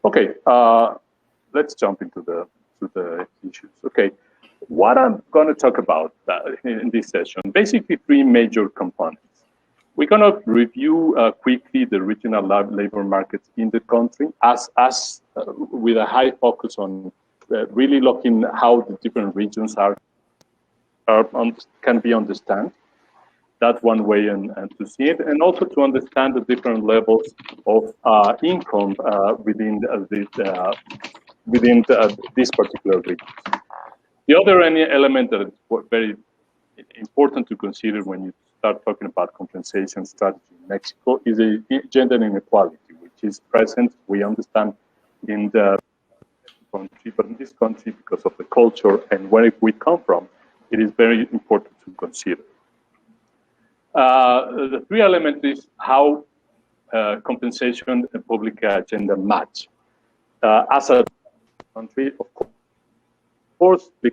Okay, let's jump into the issues. Okay, what I'm going to talk about in this session, basically three major components. We're going to review quickly the regional labor markets in the country, with a high focus on really looking how the different regions can be understood. That's one way and to see it, and also to understand the different levels of income within this particular region. The other element that is very important to consider when you start talking about compensation strategy in Mexico is a gender inequality, which is present, we understand, in the country, but in this country, because of the culture and where we come from, it is very important to consider. The three elements is how compensation and public agenda match. As a country, of course, the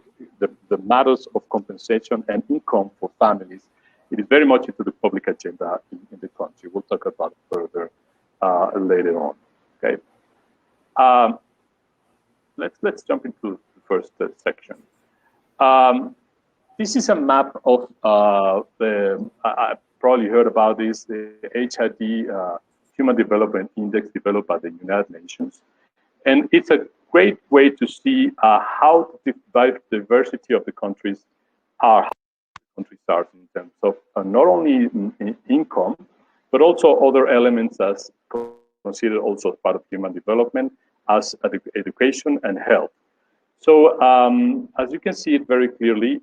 matters of compensation and income for families, it is very much into the public agenda in the country. We'll talk about it further later on. Okay. Let's jump into the first section. This is a map of I probably heard about this, the HID Human Development Index developed by the United Nations. And it's a great way to see how the diversity of the countries are in terms of not only income, but also other elements as considered also as part of human development, as education and health. So as you can see it very clearly,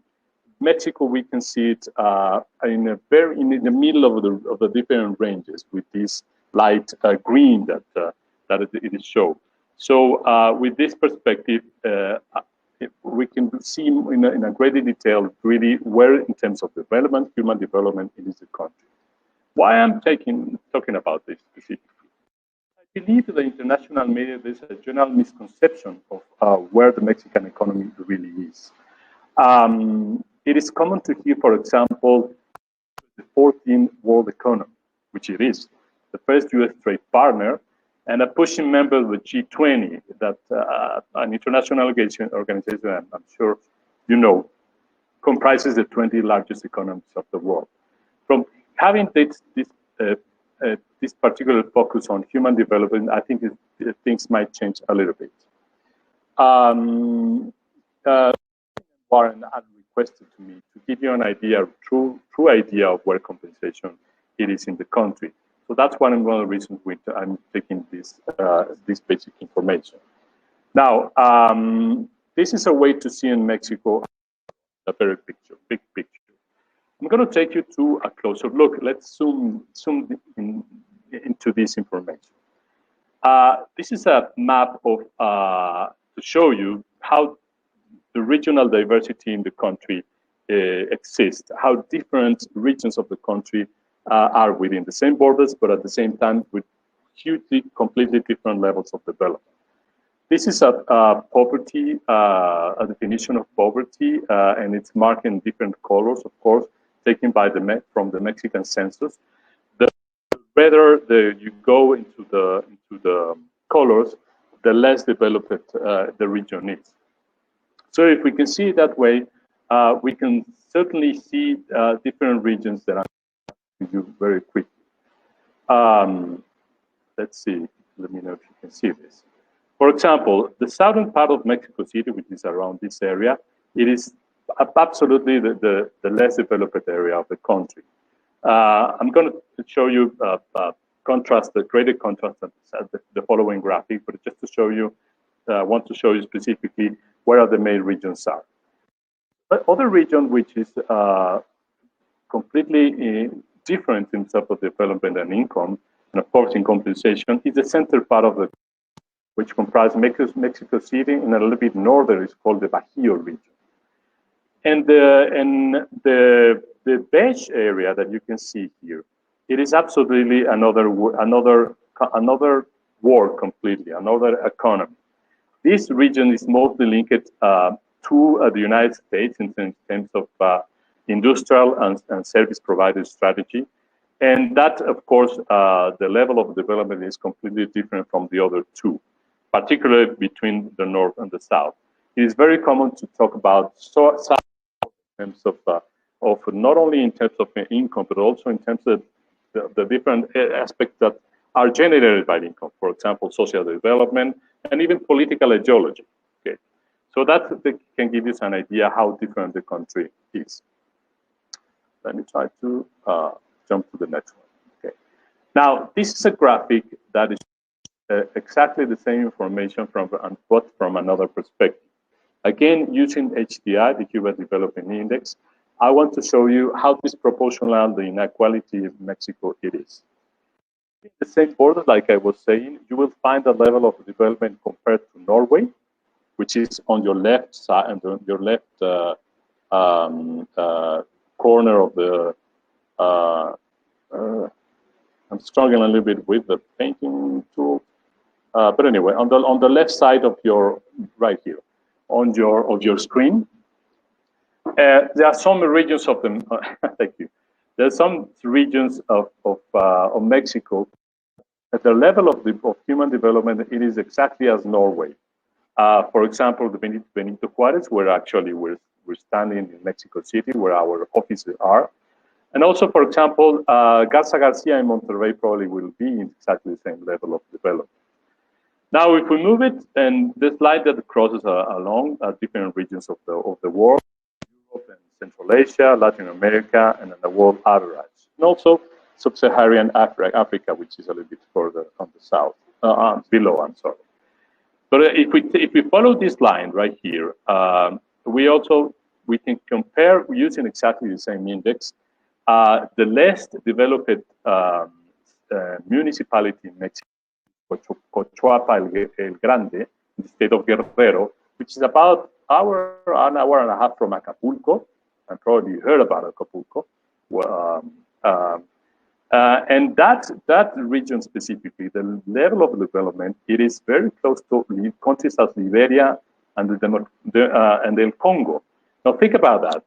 Mexico, we can see it in the middle of the different ranges with this light green that it is shown. So with this perspective, we can see in a greater detail really where, in terms of development, human development, it is the country. Why I'm talking about this specifically? I believe the international media, there's a general misconception of where the Mexican economy really is. It is common to hear, for example, the 14th world economy, which it is, the first U.S. trade partner, and a pushing member of the G20, that an international organization, I'm sure you know, comprises the 20 largest economies of the world. From having this particular focus on human development, I think things might change a little bit. Warren had requested to me to give you an idea, true idea of where compensation it is in the country. So that's one of the reasons I'm taking this basic information. Now, this is a way to see in Mexico a big picture. I'm going to take you to a closer look. Let's zoom into this information. This is a map of to show you how the regional diversity in the country exists, how different regions of the country are within the same borders, but at the same time with hugely, completely different levels of development. This is a poverty, a definition of poverty, and it's marked in different colors, of course, taken from the Mexican census. The better you go into the colors, the less developed the region is. So if we can see it that way, we can certainly see different regions that I'm going to do very quickly. Let's see, let me know if you can see this. For example, the southern part of Mexico City, which is around this area, it is absolutely the less developed area of the country. I'm going to show you the greater contrast at the following graphic, but just to show you, I want to show you specifically where the main regions are. But other region which is completely different in terms of development and income, and of course in compensation, is the center part of the, which comprises Mexico City, and a little bit northern is called the Bajío region. And the beige area that you can see here, it is absolutely another world completely, another economy. This region is mostly linked to the United States in terms of industrial and service provider strategy. And that, of course, the level of development is completely different from the other two. particularly between the north and the south. It is very common to talk about south in terms of not only in terms of income, but also in terms of the different aspects that are generated by income. For example, social development and even political ideology. Okay, so that can give you an idea how different the country is. Let me try to jump to the next one. Okay, now this is a graphic that is exactly the same information but from another perspective. Again, using HDI, the Human Development Index, I want to show you how disproportional the inequality in Mexico it is. In the same border, like I was saying, you will find a level of development compared to Norway, which is on your left side and on your left corner of the. I'm struggling a little bit with the painting tool, but anyway, on the left side of your right here, on your screen, there are some regions of them. Thank you. There are some regions of Mexico at the level of human development. It is exactly as Norway. For example, the Benito Juarez, where actually we're standing in Mexico City, where our offices are. And also, for example, Garza Garcia in Monterrey probably will be in exactly the same level of development. Now, if we move it, and this line that crosses along different regions of the world, Europe and Central Asia, Latin America, and the world average. And also Sub-Saharan Africa, which is a little bit further on the south, below, I'm sorry. But if we follow this line right here, we can compare using exactly the same index. The less developed municipality in Mexico, Cochuapa el Grande, in the state of Guerrero, which is about an hour and a half from Acapulco, and probably you heard about Acapulco. And that region specifically, the level of development, it is very close to countries as Liberia and the Congo. Now think about that.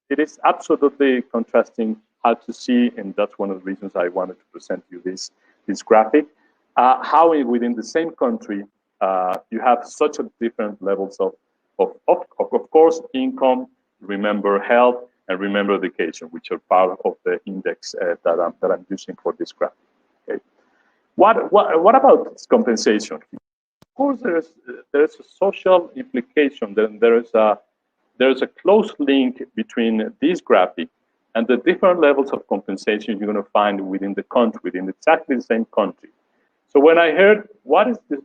It is absolutely contrasting how to see, and that's one of the reasons I wanted to present you this graphic, how within the same country you have such a different levels of course, income, remember health, and remember education, which are part of the index that I'm using for this graphic. Okay. What about compensation? Of course, there's a social implication. Then there's a close link between this graphic and the different levels of compensation you're going to find within the country, within exactly the same country. So when I heard, what is this?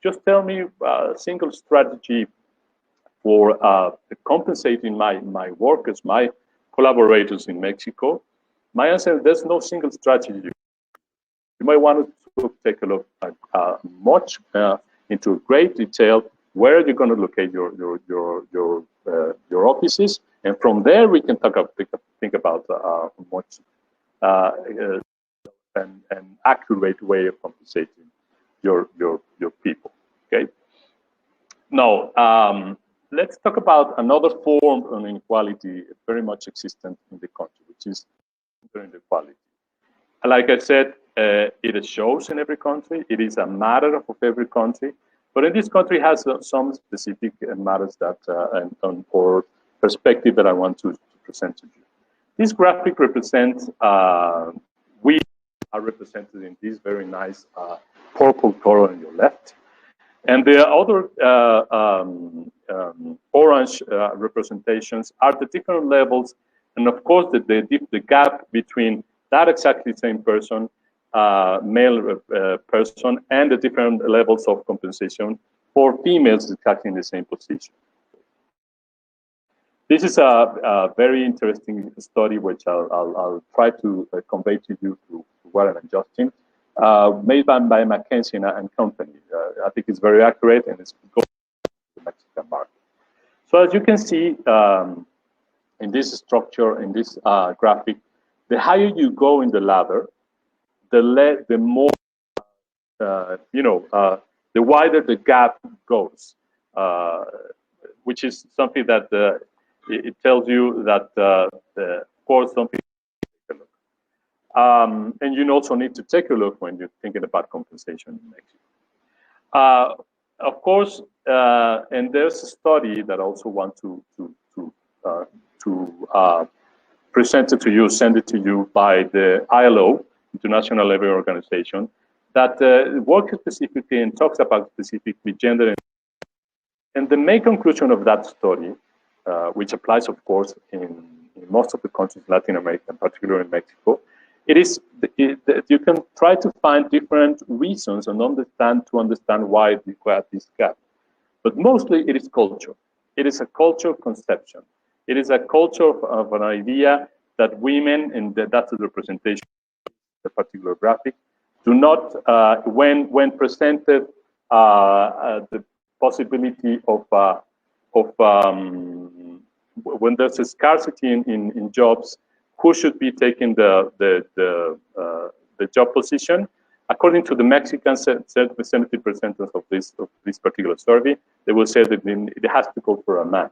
Just tell me a single strategy for compensating my workers, my collaborators in Mexico. My answer is there's no single strategy. You might want to take a look at much into great detail where you're going to locate your offices, and from there we can think about much an accurate way of compensating your people. Okay. Now let's talk about another form of inequality very much existent in the country, which is inequality. Like I said, it shows in every country. It is a matter of every country. But in this country has some specific matters that or perspective that I want to present to you. This graphic represents, we are represented in this very nice purple color on your left. And the other orange representations are the different levels. And of course, the gap between that exactly same person, male person, and the different levels of compensation for females exactly in the same position. This is a very interesting study, which I'll try to convey to you through what I'm adjusting, made by McKinsey and Company. I think it's very accurate, and it's going to the Mexican market. So as you can see in this structure, in this graphic, the higher you go in the ladder, the more, the wider the gap goes, which is something that it tells you that, of course, something to take a look. And you also need to take a look when you're thinking about compensation in Mexico. Uh, of course, and there's a study that I also want uh, to present it to you, send it to you by the ILO, International Labour Organization, that works specifically and talks about specifically gender. And the main conclusion of that study, which applies, of course, in most of the countries in Latin America, particularly in Mexico, it is that you can try to find different reasons and understand why we have this gap. But mostly it is culture. It is a cultural conception. It is a culture of an idea that women, and that's the representation of the particular graphic, do not, when presented the possibility of when there's a scarcity in jobs, who should be taking the job position? According to the Mexican 70% of this particular survey, they will say that it has to go for a man.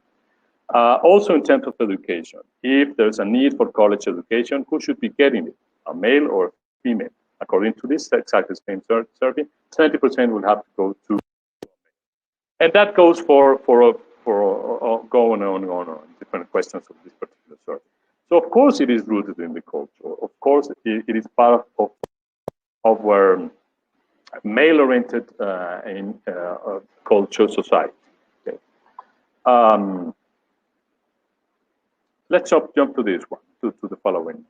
Also, in terms of education, if there's a need for college education, who should be getting it, a male or female? According to this exactly same survey, 20% will have to go to, and that goes for going on different questions of this particular survey. So, of course, it is rooted in the culture. Of course, it is part of our male-oriented culture society. Okay. Let's jump to this one, to the following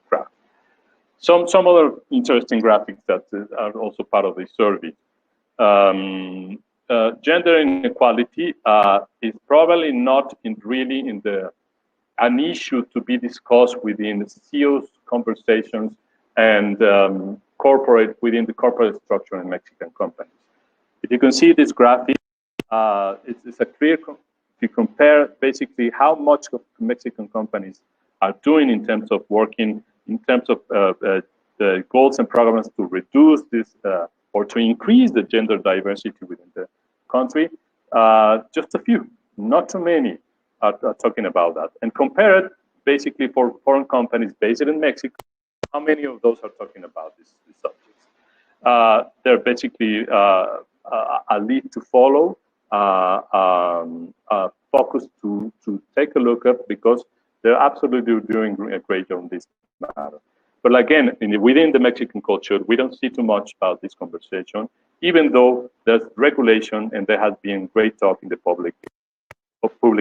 graph. Some other interesting graphics that are also part of the survey. Gender inequality is probably not really an issue to be discussed within CEO's conversations and within the corporate structure in Mexican companies. If you can see this graphic, it's a clear. If you compare basically how much of Mexican companies are doing in terms of working, in terms of the goals and programs to reduce this or to increase the gender diversity within the country, just a few, not too many are talking about that. And compare it basically for foreign companies based in Mexico, how many of those are talking about these subjects? They're basically a lead to follow, focus to take a look at, because they're absolutely doing a great job on this matter. But again, within the Mexican culture, we don't see too much about this conversation, even though there's regulation and there has been great talk in the public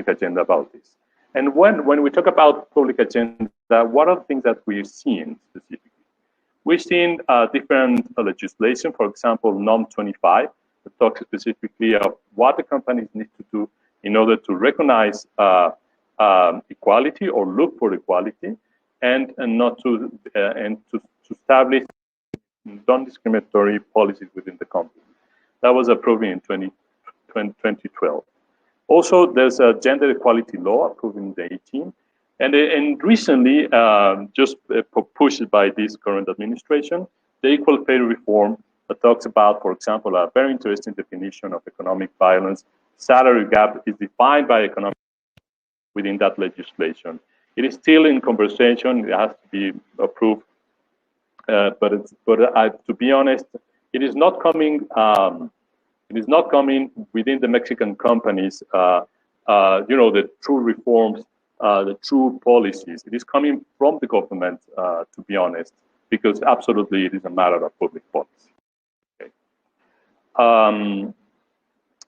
agenda about this. And when we talk about public agenda, what are the things that we're seeing specifically? We've seen different legislation, for example, NOM 25, that talks specifically of what the companies need to do in order to recognize equality or look for equality, and to establish non-discriminatory policies within the company. That was approved in 2012. Also, there's a gender equality law approved in the 2018, and recently, just pushed by this current administration, the equal pay reform that talks about, for example, a very interesting definition of economic violence. Salary gap is defined by economic within that legislation. It is still in conversation. It has to be approved, but to be honest, it is not coming. It is not coming within the Mexican companies. The true reforms, the true policies. It is coming from the government, to be honest, because absolutely it is a matter of public policy. Okay.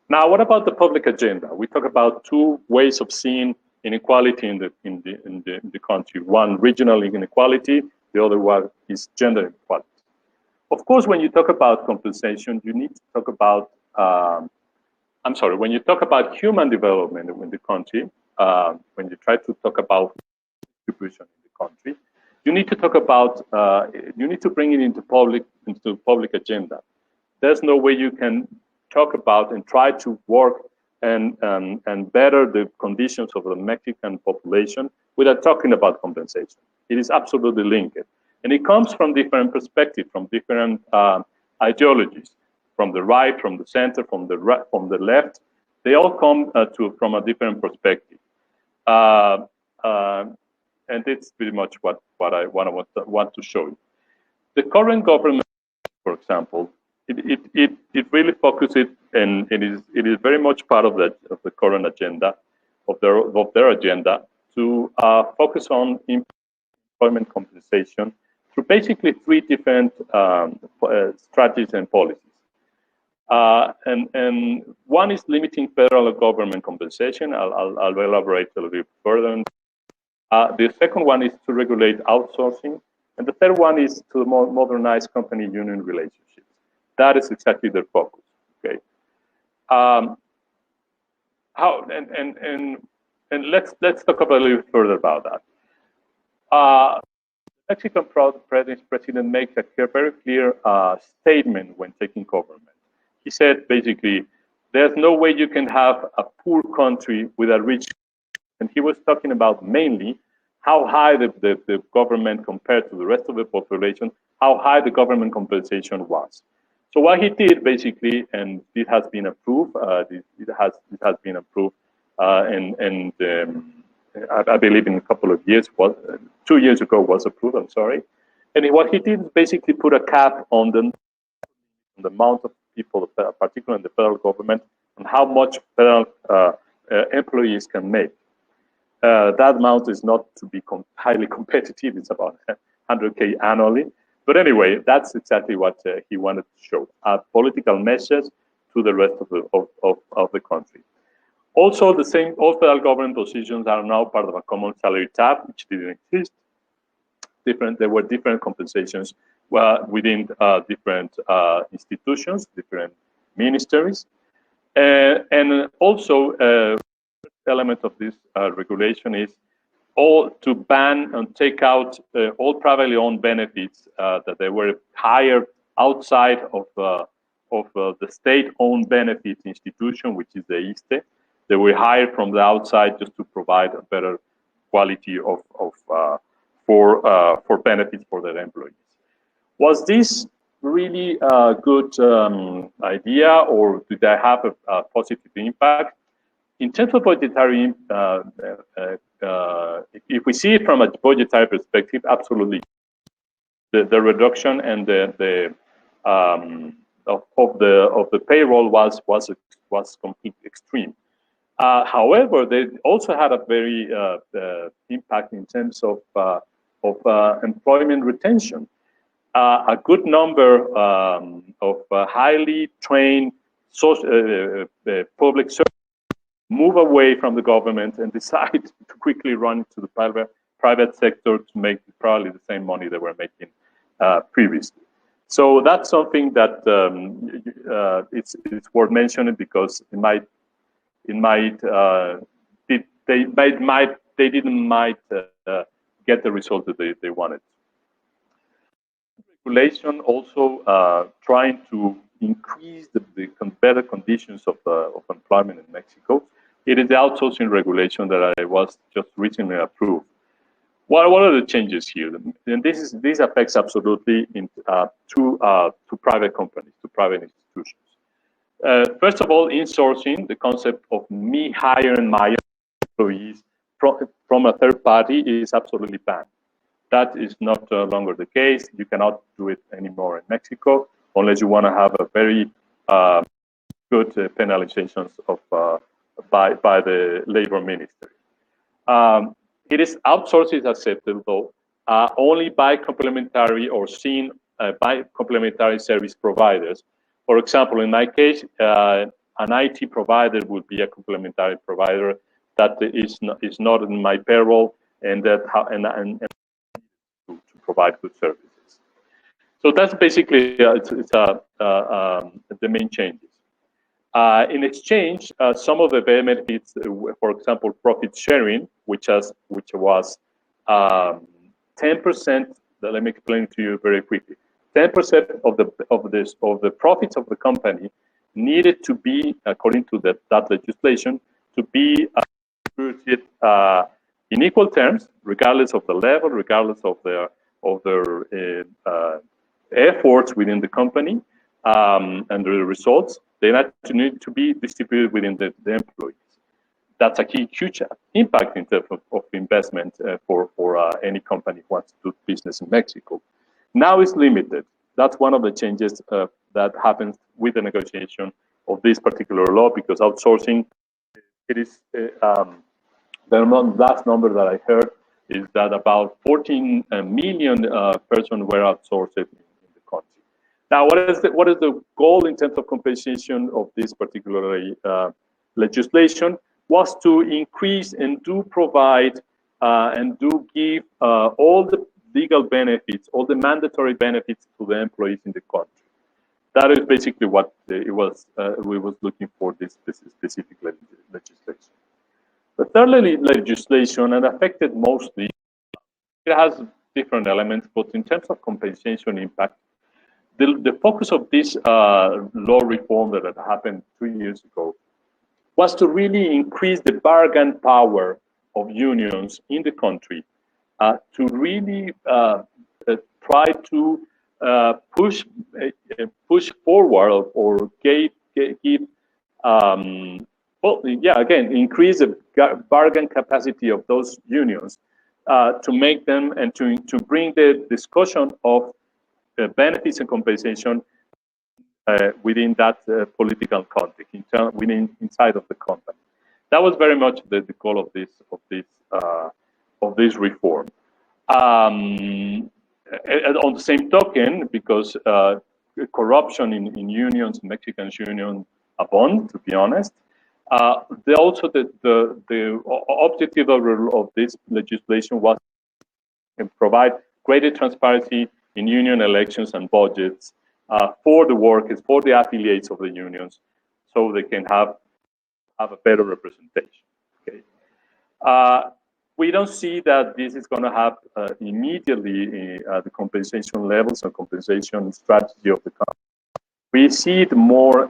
Now, what about the public agenda? We talk about two ways of seeing inequality in the country. One, regional inequality. The other one is gender inequality. Of course, when you talk about compensation, you need to talk about. When you talk about human development in the country, when you try to talk about distribution in the country, you need to talk about. You need to bring it into public agenda. There's no way you can talk about and try to work and better the conditions of the Mexican population without talking about compensation. It is absolutely linked. And it comes from different perspectives, from different ideologies, from the right, from the center, from the left. They all come from a different perspective. And it's pretty much what I want to show you. The current government, for example, it really focuses, and it is very much part of the current agenda of their agenda to focus on employment compensation through basically three different strategies and policies. And one is limiting federal government compensation. I'll elaborate a little bit further. The second one is to regulate outsourcing, and the third one is to modernize company-union relationships. That is exactly their focus. Okay. And let's talk a little bit further about that. Mexican president makes a very clear statement when taking government. He said basically, there's no way you can have a poor country with a rich, and he was talking about mainly how high the government compared to the rest of the population, how high the government compensation was. So what he did basically, and it has been approved, it has been approved, and I believe in a couple of years, 2 years ago was approved, I'm sorry. And what he did is basically put a cap on the amount of people, particularly in the federal government, on how much federal employees can make. That amount is not to be highly competitive. It's about 100K annually. But anyway, that's exactly what he wanted to show, a political message to the rest of the country. Also, all federal government positions are now part of a common salary tab, which didn't exist. There were different compensations within different institutions, different ministries. And also, element of this regulation is all to ban and take out all privately owned benefits that they were hired outside of the state-owned benefits institution, which is the ISTE. They were hired from the outside just to provide a better quality for benefits for their employees. Was this really a good idea, or did they have a positive impact? In terms of budgetary, if we see it from a budgetary perspective, absolutely. The reduction and of the payroll was completely extreme. However, they also had a very impact in terms of employment retention. A good number of highly trained public servants move away from the government and decide to quickly run into the private sector to make probably the same money they were making previously. So that's something that it's worth mentioning, because they didn't get the result that they wanted. Regulation also trying to increase the better conditions of employment in Mexico. It is the outsourcing regulation that I was just recently approved. What are the changes here? And this affects absolutely to private companies, to private institutions. First of all, insourcing, the concept of me hiring my employees from a third party is absolutely banned. That is not longer the case. You cannot do it anymore in Mexico unless you want to have a very good penalizations by the labor ministry. It is outsourced is acceptable only by complementary or seen by complementary service providers. For example, in my case, an IT provider would be a complementary provider that is not in my payroll and to provide good services. So that's basically the main changes. In exchange, some of the benefits, for example, profit sharing, which was 10%. Let me explain to you very quickly. 10% of the profits of the company needed to be, according to that legislation, to be distributed in equal terms, regardless of the level, regardless of their efforts within the company and the results. They need to be distributed within the employees. That's a huge impact in terms of investment for any company who wants to do business in Mexico. Now it's limited. that's one of the changes that happens with the negotiation of this particular law, because outsourcing, it is the last number that I heard is that about 14 million persons were outsourced in the country. Now, what is the goal in terms of compensation of this particular legislation? Was to increase and do provide and do give all the legal benefits, all the mandatory benefits to the employees in the country. That is basically what it was. We was looking for this specific legislation. The third legislation, and affected mostly, it has different elements, but in terms of compensation impact, the focus of this law reform that had happened 2 years ago was to really increase the bargain power of unions in the country, to really try to push forward or increase the bargain capacity of those unions, to make them and to bring the discussion of benefits and compensation within that political context, inside of the company. That was very much the goal of this reform. And on the same token, because corruption in unions, Mexican unions, abound, to be honest. The objective of this legislation was to provide greater transparency in union elections and budgets for the workers, for the affiliates of the unions, so they can have a better representation. Okay. We don't see that this is going to have immediately the compensation levels and compensation strategy of the company. We see it more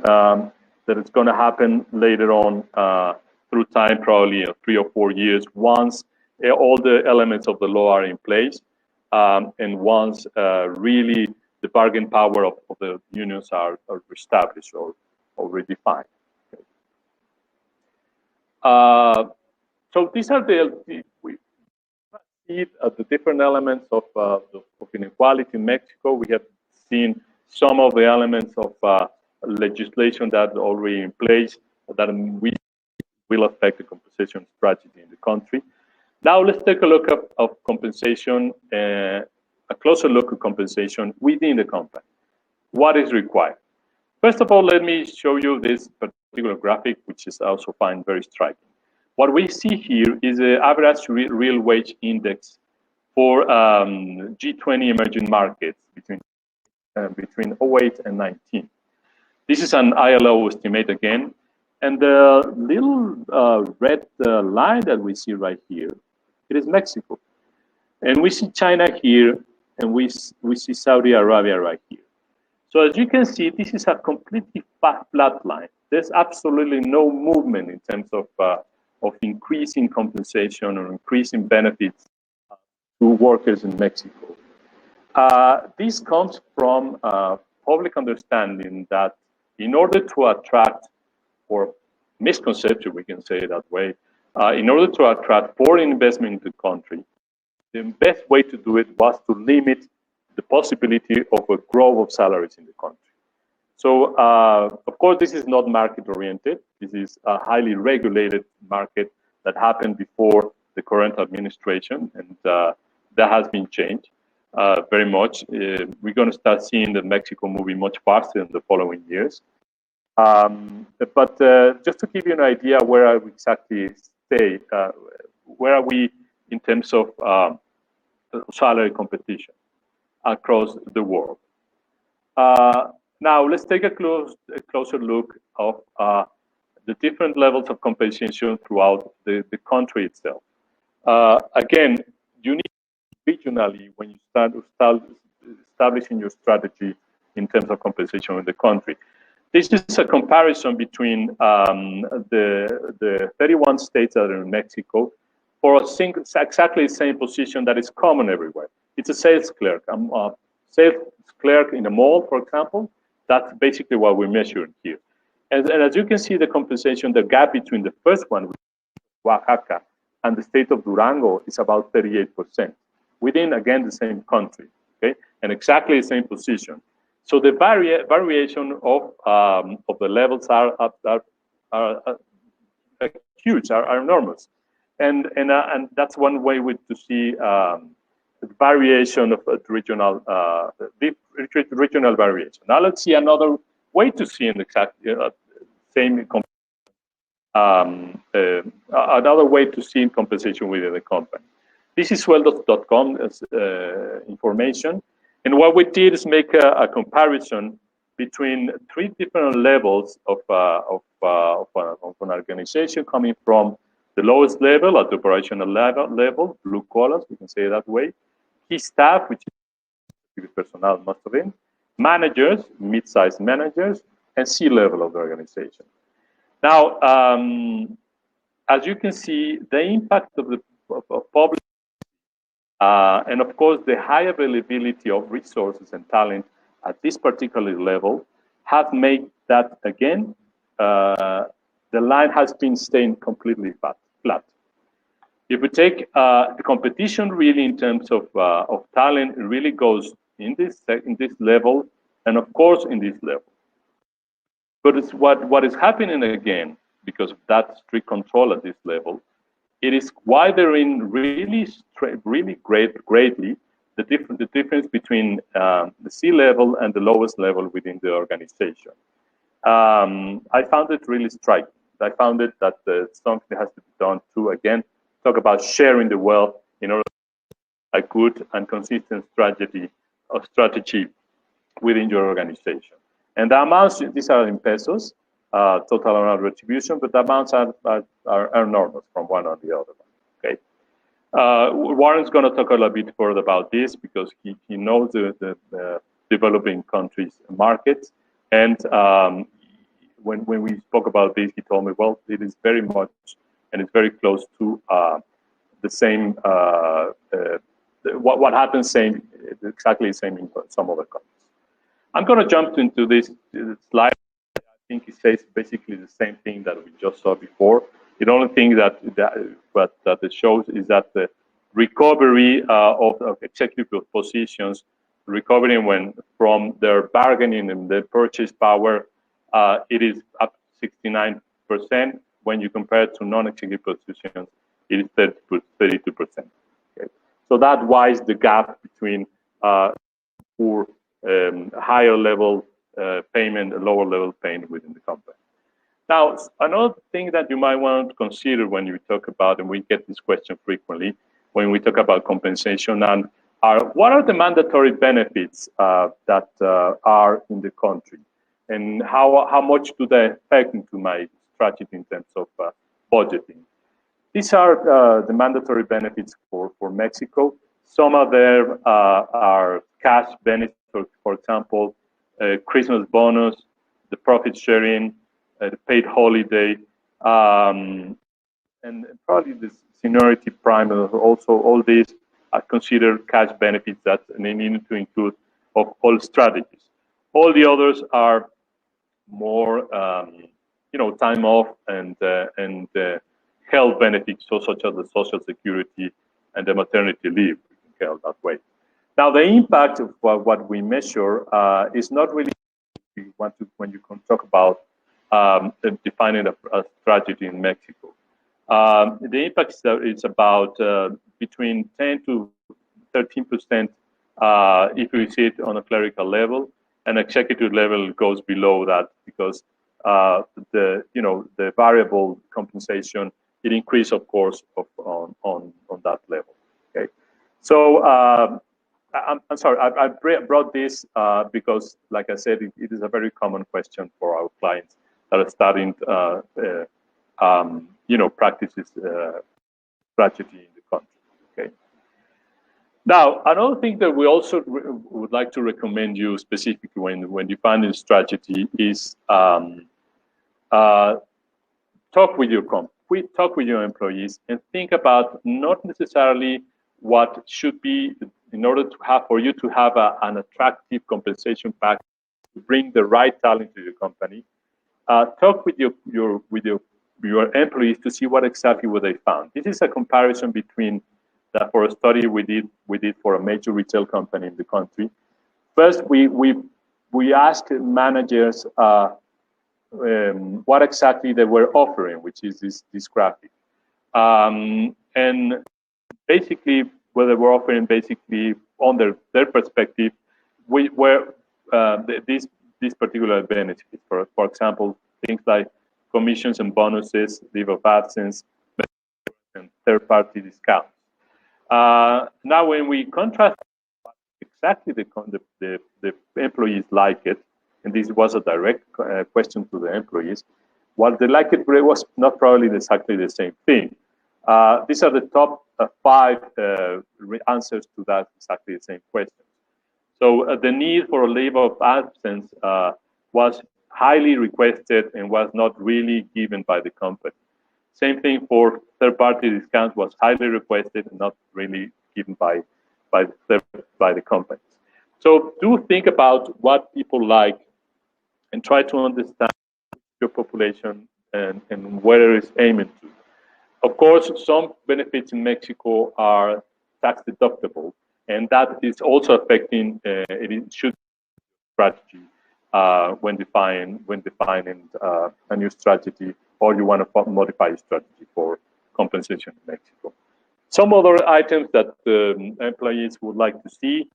that it's going to happen later on through time, probably 3 or 4 years, once all the elements of the law are in place, and once really the bargain power of the unions are established or redefined. Okay. So these are we see the different elements of inequality in Mexico. We have seen some of the elements of legislation that are already in place that will affect the compensation strategy in the country. Now let's take a look at compensation, a closer look at compensation within the company. What is required? First of all, let me show you this particular graphic, which is also find very striking. What we see here is the average real wage index for G20 emerging markets between 08 and 19. This is an ILO estimate again, and the little red line that we see right here, it is Mexico, and we see China here, and we see Saudi Arabia right here. So as you can see, this is a completely flat line. There's absolutely no movement in terms of increasing compensation or increasing benefits to workers in Mexico. This comes from public understanding that in order to attract, or misconception, we can say it that way, in order to attract foreign investment into the country, the best way to do it was to limit the possibility of a growth of salaries in the country. So, of course, this is not market-oriented. This is a highly regulated market that happened before the current administration, and that has been changed very much. We're going to start seeing the Mexico moving much faster in the following years. But just to give you an idea where I exactly stay, where are we in terms of salary competition across the world? Now, let's take a closer look of the different levels of compensation throughout the country itself. Again, you need regionally when you start establishing your strategy in terms of compensation in the country. This is a comparison between the 31 states that are in Mexico for exactly the same position that is common everywhere. It's a sales clerk. Sales clerk in a mall, for example. That's basically what we're measuring here. And as you can see, the compensation, the gap between the first one, Oaxaca, and the state of Durango is about 38%, within, again, the same country, okay? And exactly the same position. So the variation of the levels are huge, are enormous, and that's one way to see the variation of regional regional variation. Now let's see another way to see an exact same another way to see compensation within the company. This is sueldos.com information, and what we did is make a comparison between three different levels of an organization, coming from the lowest level at the operational level, blue columns, we can say it that way, key staff, which is personnel, most of it, managers, mid-sized managers, and C-level of the organization. Now, as you can see, the impact of public and of course the high availability of resources and talent at this particular level have made that, again, the line has been staying completely flat. If we take the competition really in terms of talent, it really goes in this level, and of course in this level. But it's what is happening again, because of that strict control at this level, it is widening really greatly the difference between the C-level and the lowest level within the organization. I found it really striking. I found it that something has to be done to, again, talk about sharing the wealth in order to have a good and consistent strategy within your organization. And the amounts, these are in pesos, total amount retribution, but the amounts are enormous from one or the other. Okay. Warren's going to talk a little bit further about this because he knows the developing countries markets. And when we spoke about this, he told me, well, it is very much, and it's very close to the same, what happens exactly the same in some other countries. I'm going to jump into this slide. I think it says basically the same thing that we just saw before. The only thing that it shows is that the recovery of executive positions, recovering from their bargaining and their purchase power, it is up 69%. When you compare it to non-executive positions, it is 32%. Okay. So that wise the gap between poor higher level payment and lower level payment within the company. Now, another thing that you might want to consider when you talk about, and we get this question frequently, when we talk about compensation, and what are the mandatory benefits that are in the country, and how much do they affect into my strategy in terms of budgeting? These are the mandatory benefits for Mexico. Some of them are cash benefits, for example, Christmas bonus, the profit sharing, the paid holiday, and probably the seniority prime. Also, all these are considered cash benefits that they need to include of all strategies. All the others are more, time off and health benefits, such as the Social Security and the maternity leave, held that way. Now, the impact of what we measure is not really when you can talk about defining a strategy in Mexico. The impact is about between 10 to 13% if we see it on a clerical level, and executive level goes below that because the variable compensation, it increases, of course, on that level. Okay, so I'm sorry, I brought this because, like I said, it is a very common question for our clients that are starting, practices strategy in the country. Okay. Now, another thing that we also would like to recommend you specifically when defining strategy is talk with your company, talk with your employees, and think about not necessarily what should be in order for you to have an attractive compensation package to bring the right talent to your company. Talk with your employees to see what exactly they found. This is a comparison between that for a study we did for a major retail company in the country. First, we we asked managers what exactly they were offering, which is this graphic. And basically, what they were offering, basically, on their perspective, were these particular benefits. For example, things like commissions and bonuses, leave of absence, and third-party discounts. Now, when we contrast exactly the employees like it, and this was a direct question to the employees, what they like it was not probably exactly the same thing. These are the top 5 answers to that exactly the same question. So the need for a leave of absence was highly requested and was not really given by the company. Same thing for third-party discounts, was highly requested and not really given by the companies. So do think about what people like and try to understand your population and where it's aiming to. Of course, some benefits in Mexico are tax deductible, and that is also affecting it should strategy when defining a new strategy, or you want to modify a strategy for compensation in Mexico. Some other items that employees would like to see,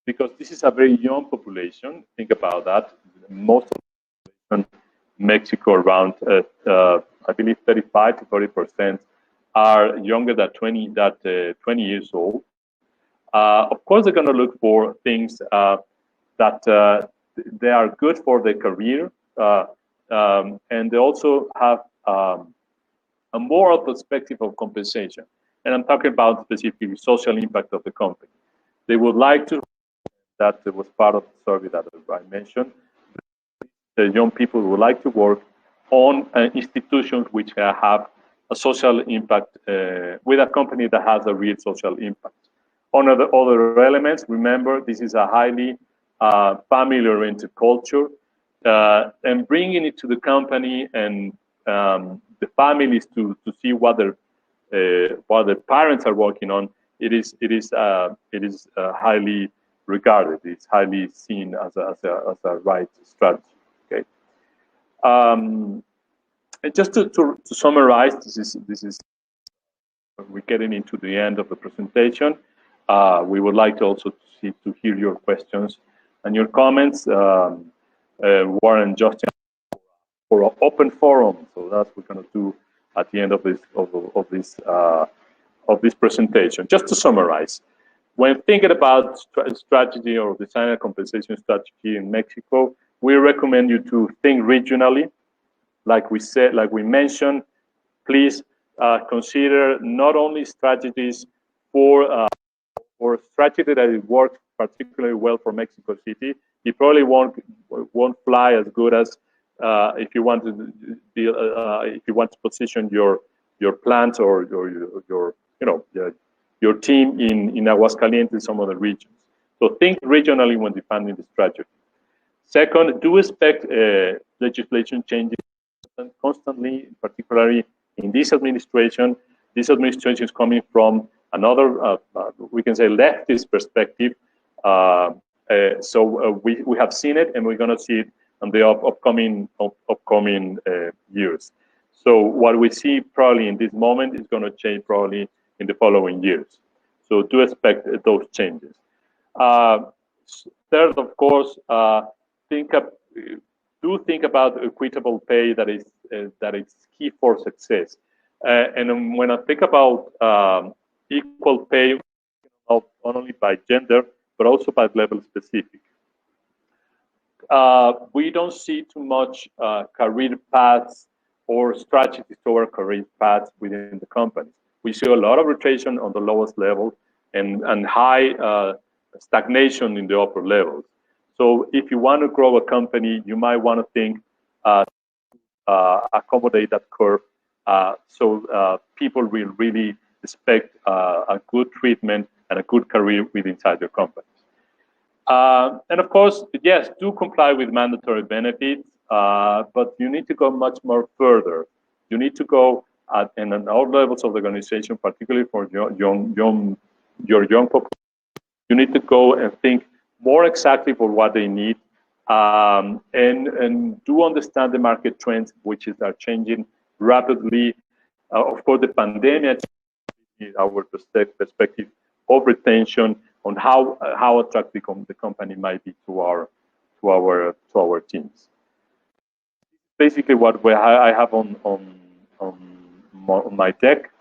because this is a very young population. Think about that. Most of the population in Mexico, around I believe 35 to 40%, are younger than 20 years old. Of course, they're going to look for things that they are good for their career, and they also have a moral perspective of compensation. And I'm talking about specifically social impact of the company. They would like to, that was part of the survey that I mentioned, the young people would like to work on institutions which have a social impact, with a company that has a real social impact. On the other elements, remember, this is a highly family-oriented culture, and bringing it to the company and the families to see what their parents are working on. It is highly regarded. It's highly seen as a right strategy. Okay. And just to summarize, this is we're getting into the end of the presentation. We would like to also to hear your questions and your comments. Warren, Justin, for an open forum. So that's what we're going to do at the end of this presentation. Just to summarize, when thinking about strategy or design a compensation strategy in Mexico, we recommend you to think regionally. Like we mentioned, please consider not only strategies for strategy that it works particularly well for Mexico City. It probably won't fly as good as if you want to position your plant or your team in Aguascalientes, some other regions. So think regionally when defining the strategy. Second, do expect legislation changes constantly, particularly in this administration. This administration is coming from another, we can say, leftist perspective. So we have seen it, and we're going to see it in the upcoming years. So what we see probably in this moment is going to change probably in the following years. So do expect those changes. Third, of course, think about equitable pay that is key for success. And when I think about equal pay, not only by gender, but also by level specific. We don't see too much career paths or strategies toward career paths within the companies. We see a lot of rotation on the lowest level and high stagnation in the upper levels. So if you want to grow a company, you might want to think accommodate that curve, so people will really expect a good treatment and a good career inside your companies. And of course, yes, do comply with mandatory benefits, but you need to go much more further. You need to go in all levels of the organization, particularly for your young population. You need to go and think more exactly for what they need and do understand the market trends, which are changing rapidly. Of course, the pandemic is our perspective of retention on how attractive the company might be to our teams. Basically, what I have on my deck.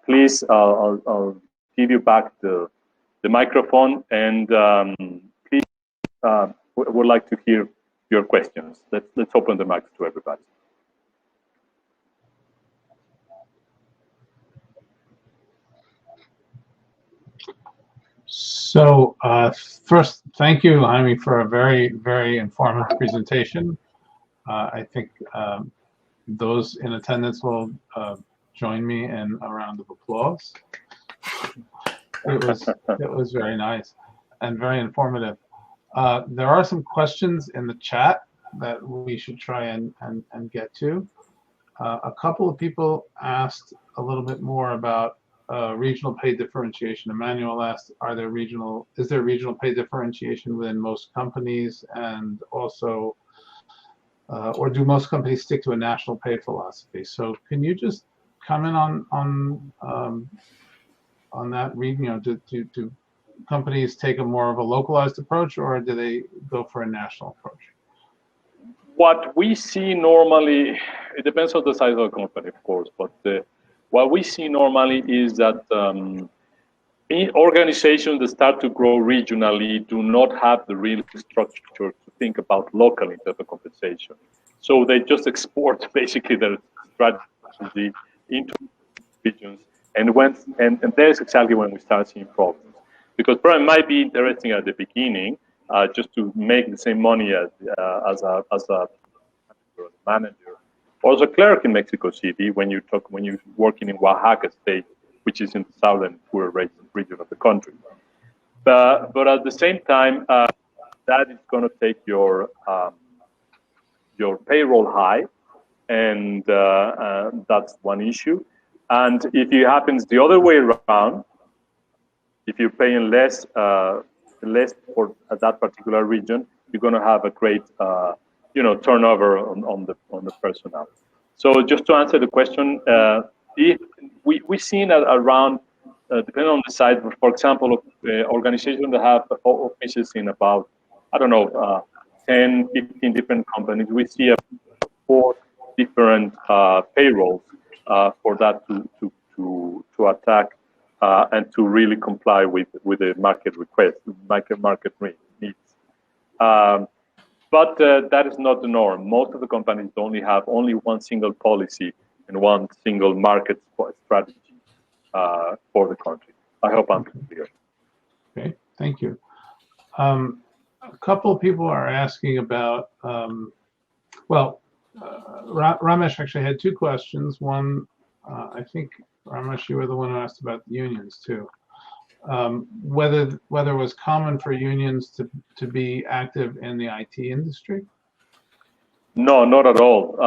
Please, I'll give you back the microphone, and please, would like to hear your questions. Let's open the mic to everybody. So first, thank you, Jaime, for a very, very informative presentation. I think those in attendance will join me in a round of applause. It was very nice and very informative. There are some questions in the chat that we should try and get to. A couple of people asked a little bit more about regional pay differentiation. Emmanuel asked, is there regional pay differentiation within most companies, and also, or do most companies stick to a national pay philosophy? So can you just comment on that? Do companies take a more of a localized approach, or do they go for a national approach? What we see normally, it depends on the size of the company, of course, but what we see normally is that in organizations that start to grow regionally do not have the real structure to think about local in terms of compensation. So they just export basically their strategy into regions, and there's exactly when we start seeing problems. Because probably it might be interesting at the beginning, just to make the same money as a manager or as a clerk in Mexico City when you're working in Oaxaca state, which is in the southern poor region of the country. But at the same time, that is going to take your payroll high, and that's one issue. And if it happens the other way around, if you're paying less for that particular region, you're going to have a great turnover on the personnel. So just to answer the question, if we've seen around, depending on the size, for example, organizations that have offices in about, 10, 15 different companies, we see 4 different payrolls for that to attack and to really comply with the market request, market needs. But that is not the norm. Most of the companies only have one single policy and one single market strategy for the country. I hope I'm clear. Okay, thank you. A couple of people are asking about, Ramesh actually had 2 questions. One, I think, Ramesh, you were the one who asked about unions too. Whether it was common for unions to be active in the IT industry? No, not at all.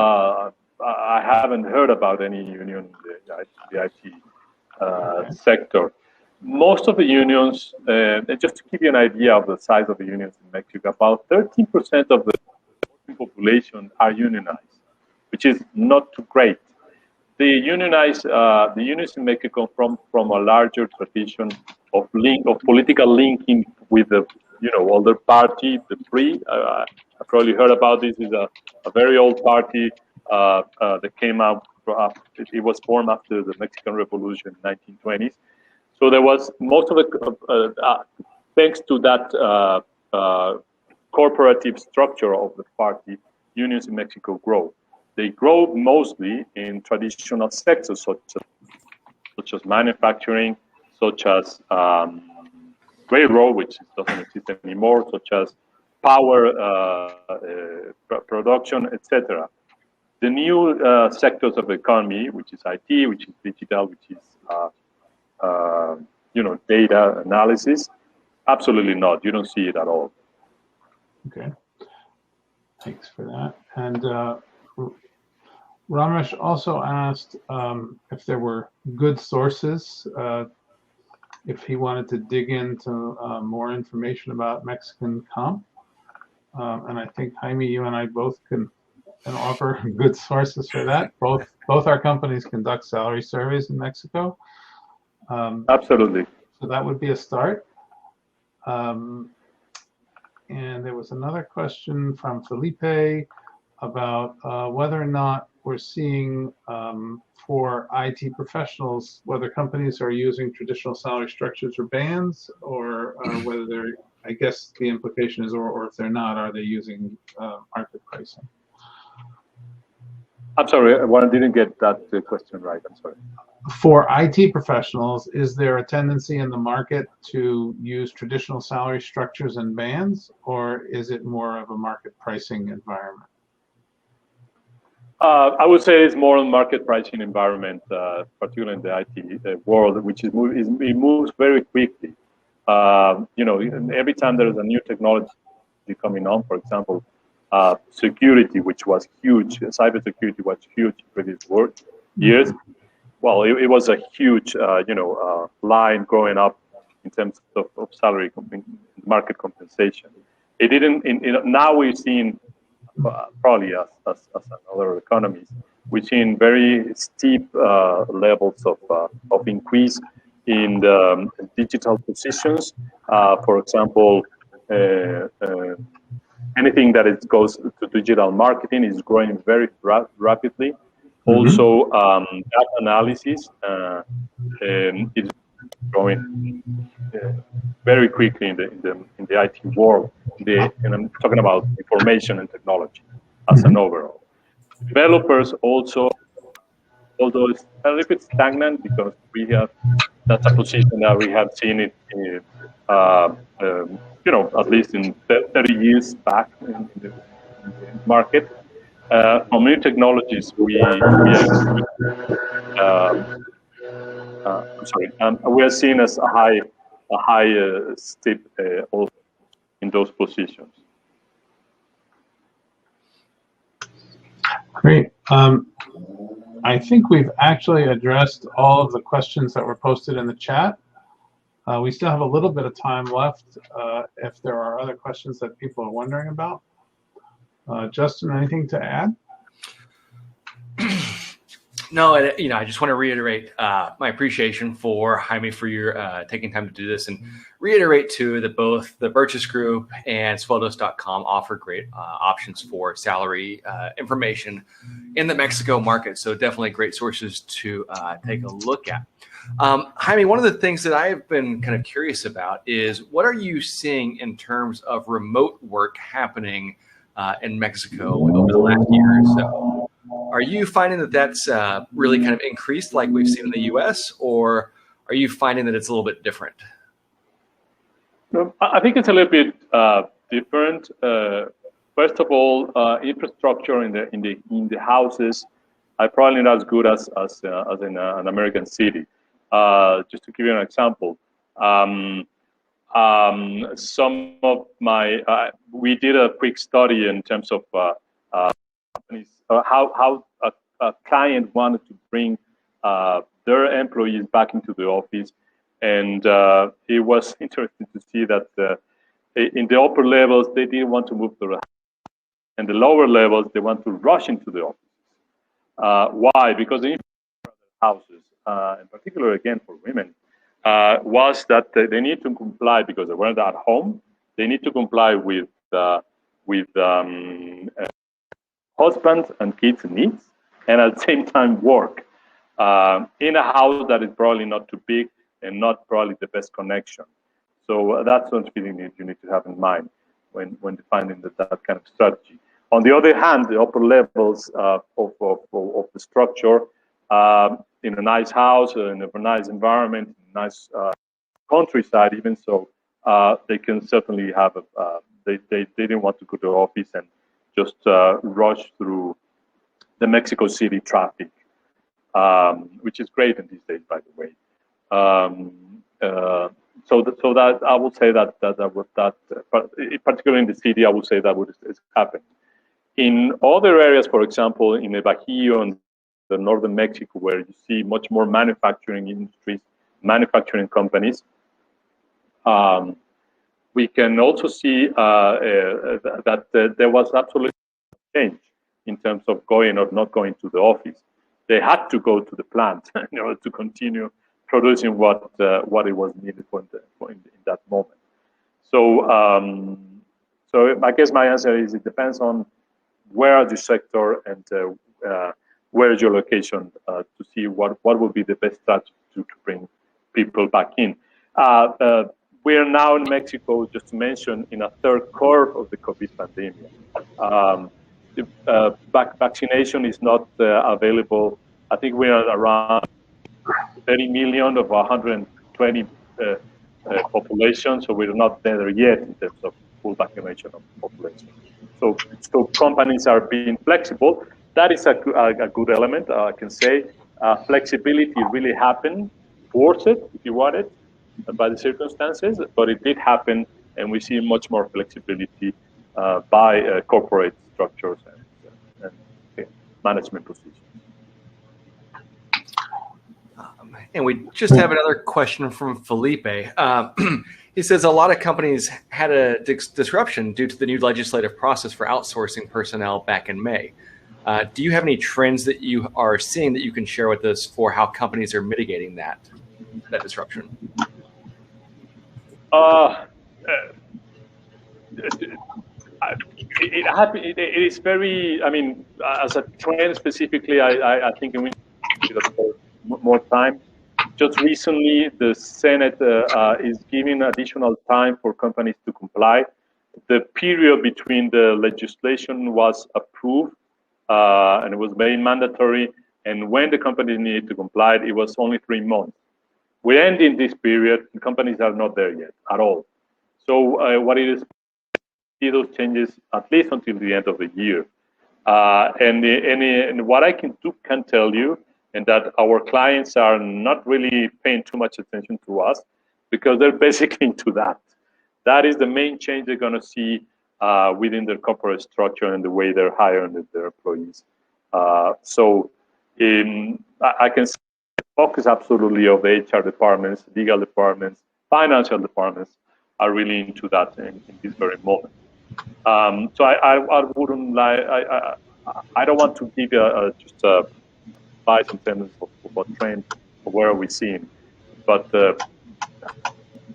I haven't heard about any union in the IT sector. Most of the unions, just to give you an idea of the size of the unions in Mexico, about 13% of the population are unionized, which is not too great. The unions in Mexico come from a larger tradition of political linking with the older party, the PRI. I probably heard about this. Is a very old party that came out. It was formed after the Mexican Revolution in 1920s. So there was most of the thanks to that corporative structure of the party, unions in Mexico grow. They grow mostly in traditional sectors such as manufacturing, such as railroad, which doesn't exist anymore, such as power production, etc. The new sectors of the economy, which is IT, which is digital, which is data analysis, absolutely not. You don't see it at all. Okay, thanks for that. And Ramesh also asked if there were good sources, if he wanted to dig into more information about Mexican comp. and I think Jaime, you and I both can offer good sources for that. Both our companies conduct salary surveys in Mexico. Absolutely. So that would be a start. And there was another question from Felipe about whether or not we're seeing for IT professionals, whether companies are using traditional salary structures or bands, or whether they're, I guess the implication is, or if they're not, are they using market pricing? I'm sorry, I didn't get that question right. I'm sorry. For IT professionals, is there a tendency in the market to use traditional salary structures and bands, or is it more of a market pricing environment? I would say it's more a market pricing environment, particularly in the IT world, which it moves very quickly. You know, every time there's a new technology coming on, for example, security, which was huge, cybersecurity was huge in previous years. Well, it was a huge, line growing up in terms of salary market compensation. It didn't. Now we're seeing probably as other economies, we're seeing very steep levels of increase in the digital positions. For example, anything that goes to digital marketing is growing very rapidly. Also, data analysis is growing very quickly in the IT world. And I'm talking about information and technology as an overall. Developers also, although it's a little bit stagnant because that's a position that we have seen it, at least in 30 years back in the market. On new technologies, we are seen as a high step also in those positions. Great. I think we've actually addressed all of the questions that were posted in the chat. We still have a little bit of time left if there are other questions that people are wondering about. Justin, anything to add? No, I just want to reiterate my appreciation for Jaime for your taking time to do this, and reiterate too that both the Burgess Group and Sweldos.com offer great options for salary information in the Mexico market. So definitely great sources to take a look at. Jaime, one of the things that I have been kind of curious about is what are you seeing in terms of remote work happening in Mexico over the last year or so? Are you finding that that's really kind of increased like we've seen in the U.S., or are you finding that it's a little bit different? I think it's a little bit different. First of all, infrastructure in the houses are probably not as good as in an American city. Just to give you an example, some of my we did a quick study in terms of companies, how a client wanted to bring their employees back into the office, and it was interesting to see that in the upper levels they didn't want to move to the house, and the lower levels they want to rush into the office. Why? Because the houses, in particular again for women, was that they need to comply because they weren't at home. They need to comply with husband and kids' needs, and at the same time work in a house that is probably not too big and not probably the best connection. So that's something you need to have in mind when defining that kind of strategy. On the other hand, the upper levels of the structure, in a nice house, in a nice environment, nice countryside, even so, they can certainly have they didn't want to go to the office and just rush through the Mexico City traffic, which is great in these days, by the way. So that I would say that particularly in the city, I would say that would happen. In other areas, for example, in the Bajío and the northern Mexico, where you see much more manufacturing industries, manufacturing companies, we can also see that there was absolutely change in terms of going or not going to the office. They had to go to the plant in order to continue producing what it was needed in that moment. So, so I guess my answer is it depends on where the sector and where is your location to see what will be the best strategy to bring people back in. We are now in Mexico, just to mention, in a third curve of the COVID pandemic. Vaccination is not available. I think we are around 30 million of 120 population, so we're not there yet in terms of full vaccination of the population. So companies are being flexible. That is a good element, I can say. Flexibility really happened, forced it, if you want it, by the circumstances, but it did happen, and we see much more flexibility by corporate structures and management positions. And we just have another question from Felipe. He says a lot of companies had a disruption due to the new legislative process for outsourcing personnel back in May. Do you have any trends that you are seeing that you can share with us for how companies are mitigating that disruption? It is very, I mean, as a trend specifically, I think we need more time. Just recently, the Senate is giving additional time for companies to comply. The period between the legislation was approved and it was made mandatory, and when the companies needed to comply, it was only 3 months. We're ending this period, and companies are not there yet at all. So what it is, see those changes at least until the end of the year. And what I can tell you, and that our clients are not really paying too much attention to us because they're basically into that. That is the main change they're going to see within their corporate structure and the way they're hiring their employees. So I can focus absolutely of the HR departments, legal departments, financial departments are really into that in this very moment. So I wouldn't lie. I don't want to give just a advice in terms of what trend or where are we seeing, but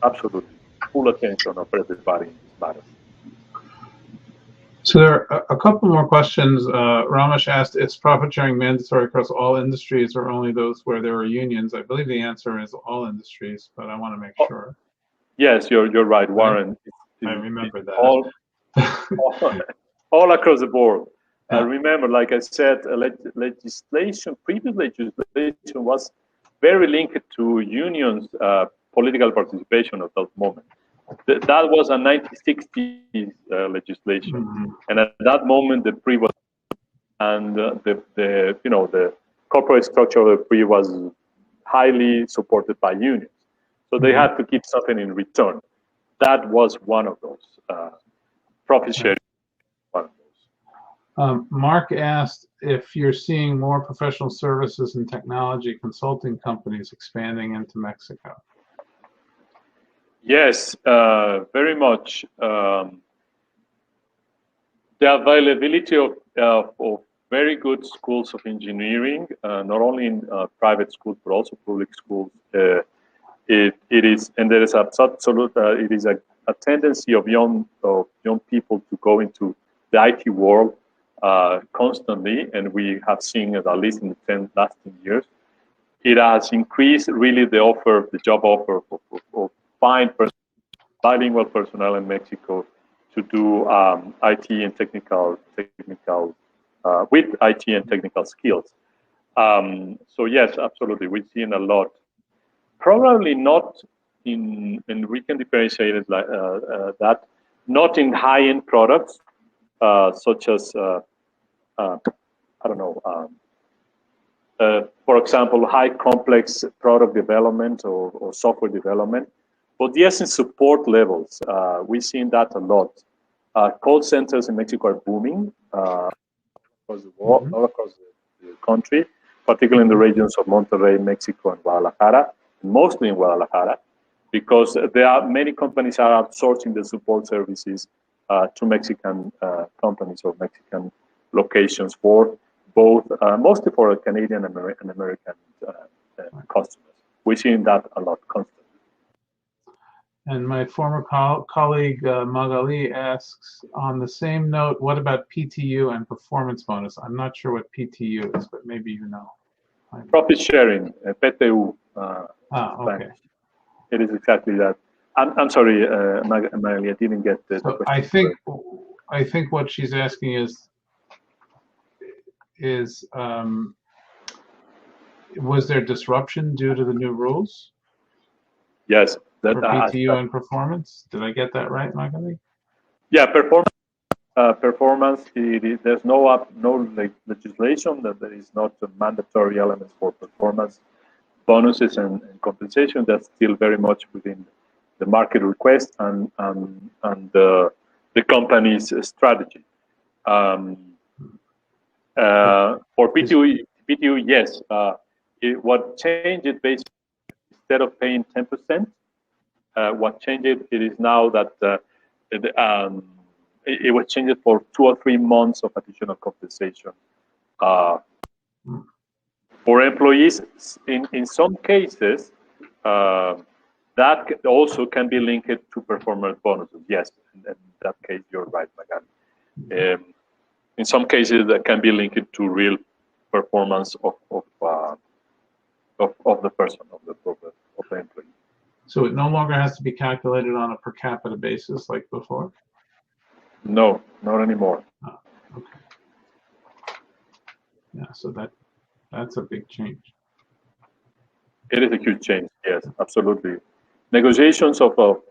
absolutely full attention of everybody in this matter. So there are a couple more questions. Ramesh asked, is profit sharing mandatory across all industries or only those where there are unions? I believe the answer is all industries, but I want to make sure. Yes, you're right, Warren. I remember that. All across the board. Remember, like I said, previous legislation was very linked to unions' political participation at that moment. That was a 1960s legislation, and at that moment, the PRI was, and the corporate structure of the PRI was highly supported by unions, so they had to give something in return. That was one of those profit sharing. Mark asked if you're seeing more professional services and technology consulting companies expanding into Mexico. Yes, very much. The availability of very good schools of engineering, not only in private schools but also public schools, it is, and there is absolute. It is a tendency of young people to go into the IT world constantly, and we have seen it at least in the last 10 years. It has increased really the job offer of bilingual personnel in Mexico to do IT and technical with IT and technical skills. So yes, absolutely, we've seen a lot. Probably not in, and we can differentiate it like that, not in high-end products such as I don't know. For example, high complex product development or software development. But yes, in support levels, we've seen that a lot. Call centers in Mexico are booming across the world, all across the country, particularly in the regions of Monterrey, Mexico, and Guadalajara, mostly in Guadalajara. because there are many companies are outsourcing the support services to Mexican companies or Mexican locations for both, mostly for Canadian and American customers. We're seeing that a lot constantly. And my former colleague Magali asks, on the same note, what about PTU and performance bonus? I'm not sure what PTU is, but maybe you know. Profit sharing, PTU. Okay. It is exactly that. I'm sorry, Magali, I didn't get the So question. I think what she's asking is was there disruption due to the new rules? Yes. For PTU and performance? Did I get that right, Magali? Yeah, performance. There's no legislation that there is not a mandatory elements for performance bonuses and compensation. That's still very much within the market request and the company's strategy. For PTU, yes. What changed it basically, instead of paying 10%, what changed it is now that it was changed for 2 or 3 months of additional compensation for employees. In some cases, that also can be linked to performance bonuses. Yes, in that case, you're right, Magali. In some cases, that can be linked to real performance of the person, of the employee. So it no longer has to be calculated on a per capita basis like before? No, not anymore. Oh, okay. Yeah, so that's a big change. It is a huge change. Yes, absolutely. Negotiations to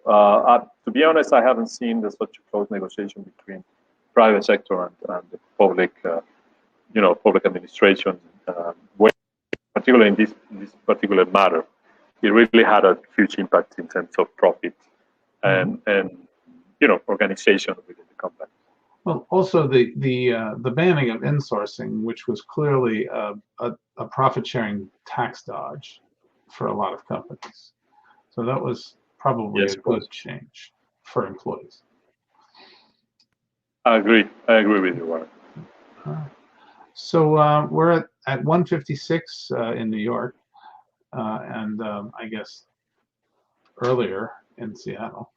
be honest, I haven't seen such a close negotiation between private sector and the public, public administration, particularly in this particular matter. It really had a huge impact in terms of profit and organization within the company. Well, also the banning of insourcing, which was clearly a profit-sharing tax dodge for a lot of companies. So that was probably a good change for employees. I agree with you, Warren. So we're at 1:56 in New York, and I guess earlier in Seattle,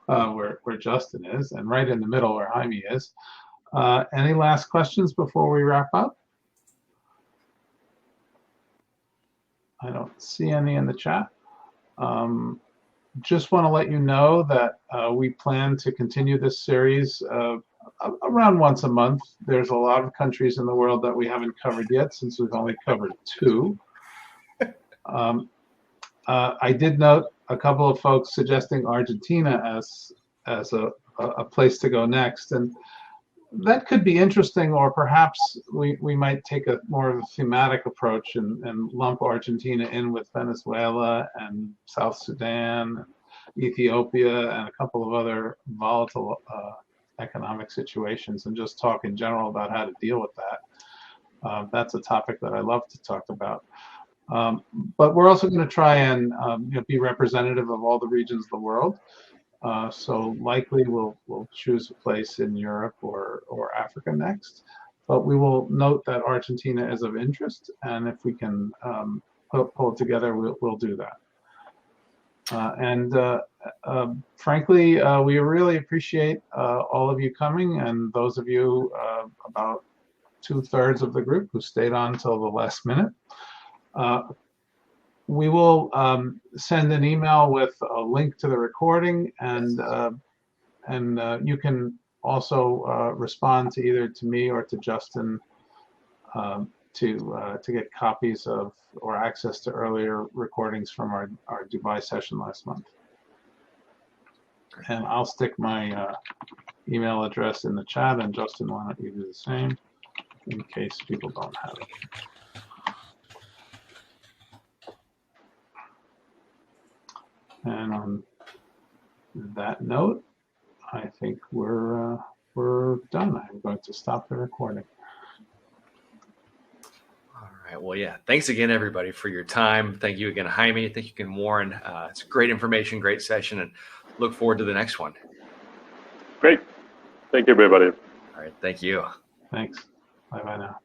where Justin is, and right in the middle where Jaime is. Any last questions before we wrap up? I don't see any in the chat. Just want to let you know that we plan to continue this series around once a month. There's a lot of countries in the world that we haven't covered yet, since we've only covered 2. I did note a couple of folks suggesting Argentina as a place to go next, and that could be interesting, or perhaps we might take a more of a thematic approach and lump Argentina in with Venezuela and South Sudan, Ethiopia, and a couple of other volatile economic situations, and just talk in general about how to deal with that. That's a topic that I love to talk about. But we're also going to try and be representative of all the regions of the world. So likely we'll choose a place in Europe or Africa next. But we will note that Argentina is of interest, and if we can pull it together, we'll do that. Frankly, we really appreciate all of you coming, and those of you, about 2/3 of the group, who stayed on until the last minute. We will send an email with a link to the recording, and you can also respond to either to me or to Justin to get copies of or access to earlier recordings from our Dubai session last month. And I'll stick my email address in the chat, and Justin, why don't you do the same in case people don't have it. And on that note, I think we're done. I'm going to stop the recording. All right. right. Well, yeah. Thanks again, everybody, for your time. Thank you again, Jaime. Thank you again, Warren. It's great information, great session, and look forward to the next one. Great. Thank you, everybody. All right. Thank you. Thanks. Bye-bye now.